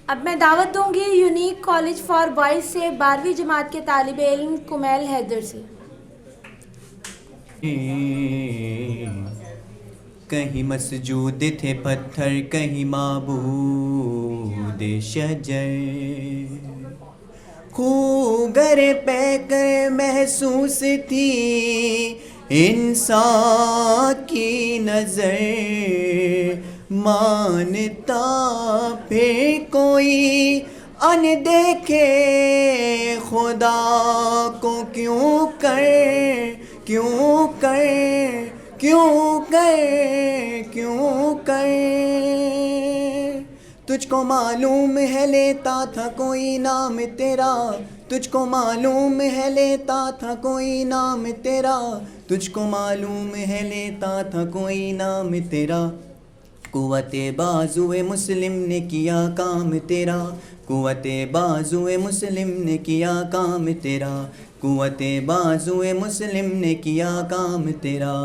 اب میں دعوت دوں گی یونیک کالج فار بوائز سے 12ویں جماعت کے طالب علم کمیل حیدر سے۔ کہیں مسجود تھے پتھر، کہیں معبود شجر، خوگر پہ کر محسوس تھی انسان کی نظر، مانتا پھر کوئی ان دیکھے خدا کو کیوں کر، کیوں کر، کیوں کر، کیوں کر۔ تجھ کو معلوم ہے لیتا تھا کوئی نام تیرا، تجھ کو معلوم ہے لیتا تھا کوئی نام تیرا، تجھ کو معلوم ہے لیتا تھا کوئی نام تیرا، قوت بازوئے مسلم نے کیا کام تیرا، قوت بازوئے مسلم نے کیا کام تیرا، قوت بازوئے مسلم نے کیا کام تیرا۔